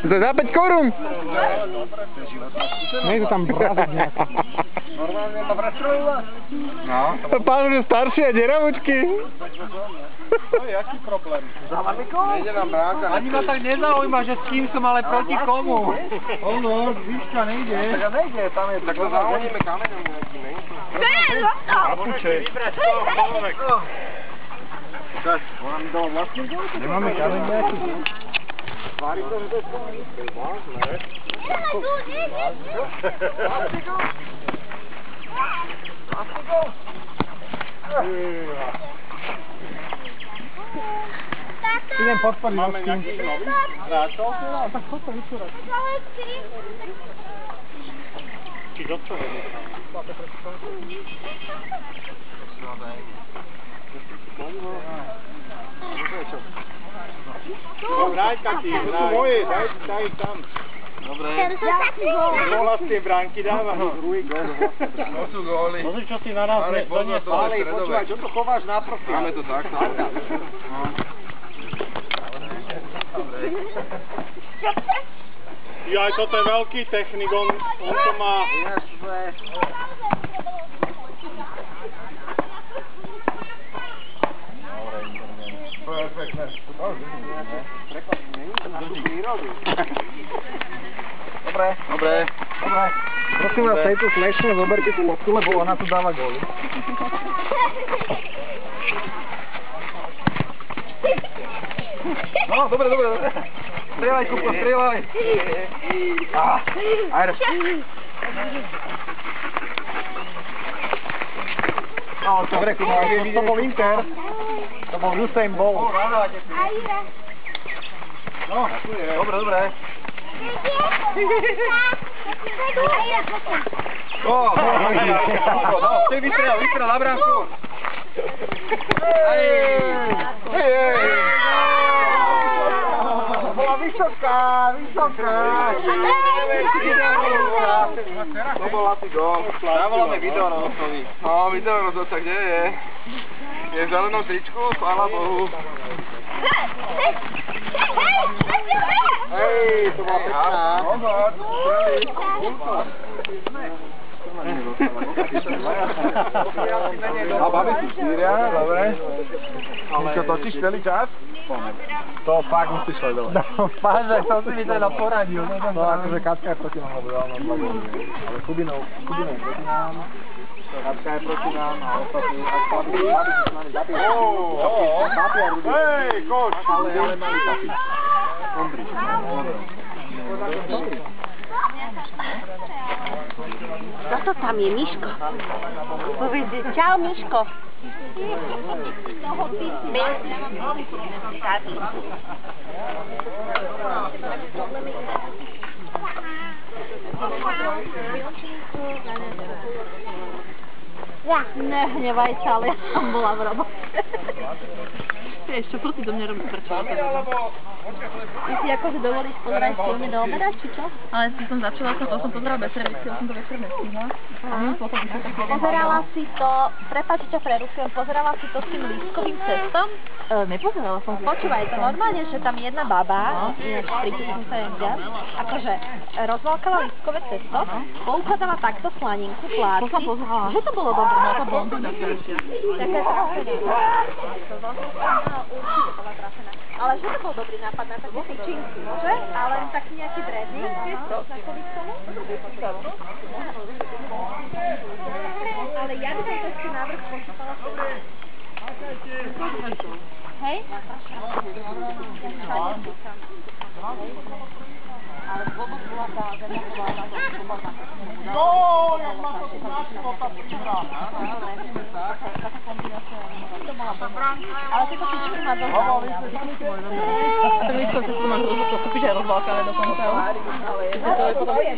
To je za 5 korún. Nie je to tam brázať nejaký. Normálne ma prestrojila. No. Pán už je starší a deravučky. To je aký problém? Za mamikou? Nejde nám bránka. Ani ma tak nezaujíma, že s kým som, ale proti komu. Ono, výška nejde. Tak nejde, tam je... Tak to zahodíme kameňom nejaký, ne? Kapuče. Čas, máme doma vlastný ďalej? Nemáme kameň nejaký? Tvári to, že to je skoro. Vážne, ne? Idem podporiť Máme vlastný. nejaký nový hráčov? Tak toto vyčúrať. Či do čo vedie? Hraj taký, hraj. To sú moje, daj ich tam. Dobre. Góla z tej bránky dáva, druhý gól do vlastnej bránky. To sú góly. Pozri, čo si naraz doniesol. Ale počúvaj, čo to chováš na profil? Máme to takto. Jaj, toto je veľký technik, on to má... Perfektné. Dobre. Dobre. Prosím vás, tejto slečne zoberte si fotku, lebo ona tu dáva góly. No, dobre. Strieľaj, Kupko, strieľaj. Ajde. No, dobre, to bol Inter. To bol Usain Bolt. No, dobre. Ty vystrel na bránku. Bola vysoká. To bol asi gól. Zavoláme videorozhodcovi. No, videorozhodca, kde je? Je v zelenom tričku, chvála Bohu. Hej, to bola pekná. A babi si štyria, dobre. Čo točíš celý čas? To fakt musíš sledovať. No, páže, to si mi teda poradil. No, akože Katka je proti nám, lebo dal nám 2 góly. Ale Kubinov je proti nám. Katka je proti nám a ostatní. Hej, koš! Ale mali taký. Ondrič. Kto tam je, Miško? Povedz, čau, Miško. Nehnevaj sa, ale ja som bola v robote. Vieš čo, proti do mňa robí prčo. Ty si akože dovolíš pozerať filmy do obeda, či čo? Ale som začala, to som pozerala bez revície, som to večer nestihla. Pozerala si to, prepáč, ťa prerušujem, pozerala si to s tým lístkovým cestom? Nepozerala som. Počúvaj, to normálne, že tam jedna baba, ináč pritisnem sa jen viac, akože rozvalkala lístkové cesto, poukladala takto slaninku, plátky. To som pozerala. Že to bolo dobré, No to bolo dobré. Taká trafená. Určite bola trafená. Ale že to bol dobrý nápad na také tyčinky, že? Ale tak nejaký drezík, vieš to, znakový k tomu? Ale ja by som to ešte návrh pošúpala s hej? Ale vôbec bola tá zemeková na to, čo bola taká. No, jak má to tu nášlo, tá pečura. Taká kombinácia. To bola dobrá. Ale tieto tyčky ma dosť A to víš, že to máš to kúpiť aj rozvalkané dokonca. ale je to poviem.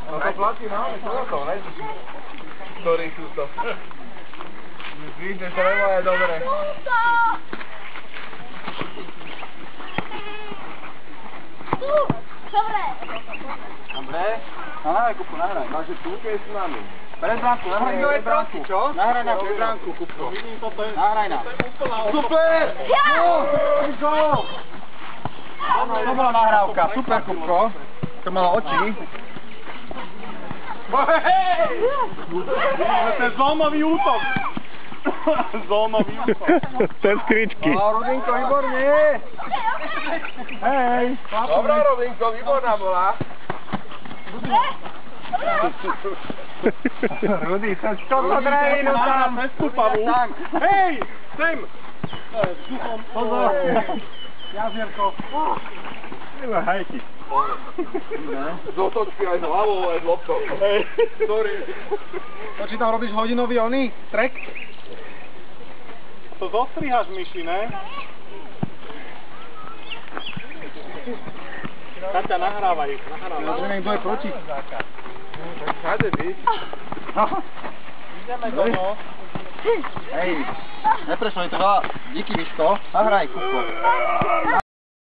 No to platí máme, čo na to, ne? Ktorí sú to. Vidíte, že nebo je dobré. Dobre. Dobre? Nahraj, Kupko, nahraj. Takže tu je s nami. Pred bránku, nahraj na pred bránku. Čo? Nahraj na pred bránku, Kupko. Nahraj na. Super! Ja! No, go! To bola nahrávka, super Kupko. To malo oči. To je zónový útok. Zónový útok. To je skryčky. Rodinko, výborne. Hej. Dobrá, Rodinko, výborná bola. Rudy, cez toto drevinu tam. Cez Tupavu. Hej, sem. Pozor. Jazierko. Iba hajky. Z otočky aj z hlavou, aj z loptou. Hej. Sorry. To či tam robíš hodinový oný? Trek? To zostrihaš myši, ne? Kaťa, nahrávaj. Rozumiem, kto je proti. Všade byť. Ideme do. Hej, neprešlo mi to veľa. Díky, Miško. Nahraj, Kupko.